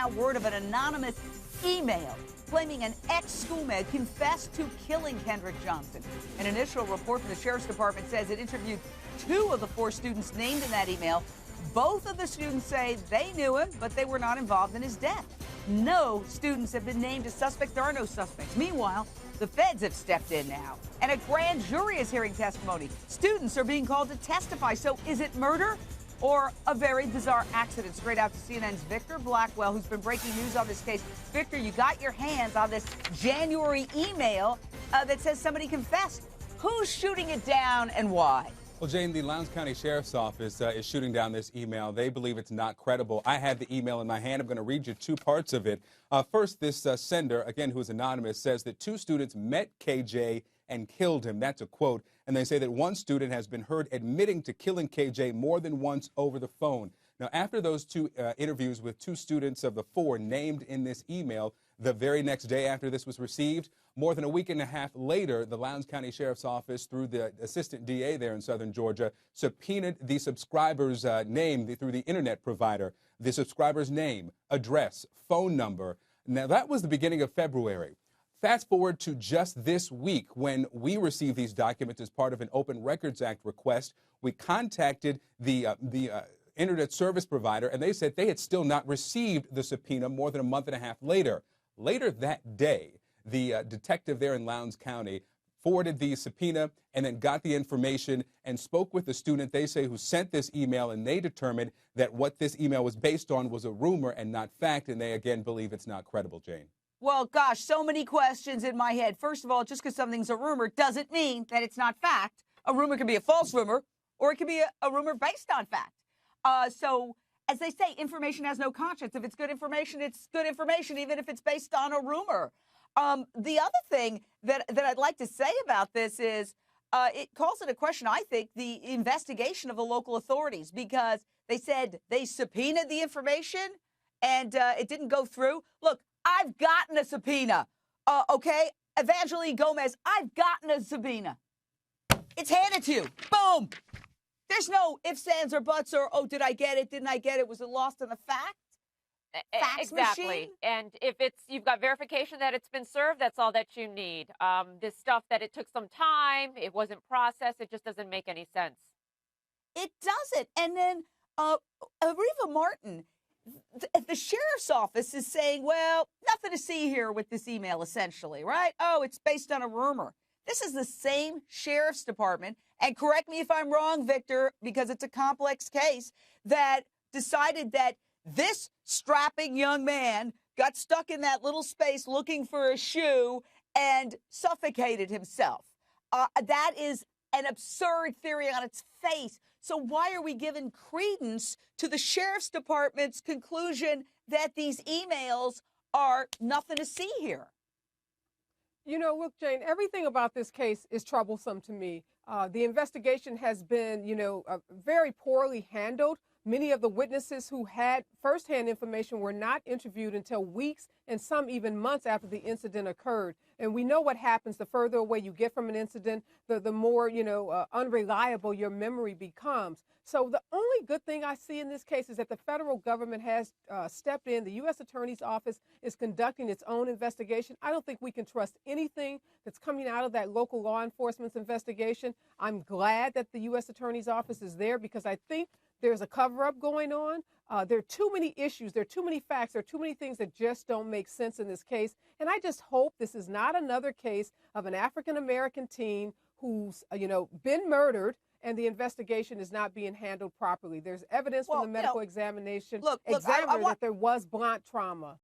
now word of an anonymous email claiming an ex-schoolmate confessed to killing Kendrick Johnson. An initial report from the Sheriff's Department says it interviewed 2 of the 4 students named in that email. Both of the students say they knew him, but they were not involved in his death. No students have been named as suspects. There are no suspects. Meanwhile, the feds have stepped in now, and a grand jury is hearing testimony. Students are being called to testify. So is it murder or a very bizarre accident? Straight out to CNN's Victor Blackwell, who's been breaking news on this case. Victor, you got your hands on this January email that says somebody confessed. Who's shooting it down and why? Well, Jane, the Lowndes County Sheriff's Office is shooting down this email. They believe it's not credible. I had the email in my hand. I'm going to read you 2 parts of it. First, this sender, again, who is anonymous, says that 2 students met KJ and killed him. That's a quote. And they say that 1 student has been heard admitting to killing KJ more than once over the phone. Now, after those 2 interviews with 2 students of the 4 named in this email, the very next day after this was received, more than a week and a half later, the Lowndes County Sheriff's Office, through the assistant DA there in southern Georgia, subpoenaed the subscriber's name through the internet provider, the subscriber's name, address, phone number. Now, that was the beginning of February. Fast forward to just this week when we received these documents as part of an Open Records Act request. We contacted the internet service provider, and they said they had still not received the subpoena more than a month and a half later. Later that day, the detective there in Lowndes County forwarded the subpoena and then got the information and spoke with the student, they say, who sent this email, and they determined that what this email was based on was a rumor and not fact, and they again believe it's not credible, Jane. Well, gosh, so many questions in my head. First of all, just because something's a rumor doesn't mean that it's not fact. A rumor can be a false rumor, or it can be a rumor based on fact. So, as they say, information has no conscience. If it's good information, it's good information, even if it's based on a rumor. The other thing that I'd like to say about this is it calls into question, I think, the investigation of the local authorities, because they said they subpoenaed the information and it didn't go through. Look, I've gotten a subpoena, okay? Evangeline Gomez, I've gotten a subpoena. It's handed to you. Boom. There's no ifs, ands, or buts, or, oh, did I get it? Didn't I get it? Was it lost in the fax Exactly. machine? And if you've got verification that it's been served, that's all that you need. This stuff that it took some time, it wasn't processed, it just doesn't make any sense. It doesn't. And then Areva Martin, the sheriff's office is saying, well, nothing to see here with this email, essentially, right? Oh, it's based on a rumor. This is the same sheriff's department, and correct me if I'm wrong, Victor, because it's a complex case, that decided that this strapping young man got stuck in that little space looking for a shoe and suffocated himself. That is an absurd theory on its face. So why are we giving credence to the sheriff's department's conclusion that these emails are nothing to see here? You know, look, Jane, everything about this case is troublesome to me. The investigation has been, very poorly handled. Many of the witnesses who had firsthand information were not interviewed until weeks and some even months after the incident occurred. And we know what happens the further away you get from an incident, the more, unreliable your memory becomes. So the only good thing I see in this case is that the federal government has stepped in. The U.S. Attorney's Office is conducting its own investigation. I don't think we can trust anything that's coming out of that local law enforcement's investigation. I'm glad that the U.S. Attorney's Office is there, because I think there's a cover-up going on. There are too many issues. There are too many facts. There are too many things that just don't make sense in this case. And I just hope this is not another case of an African-American teen who's, been murdered and the investigation is not being handled properly. There's evidence from the medical examination examiner that there was blunt trauma.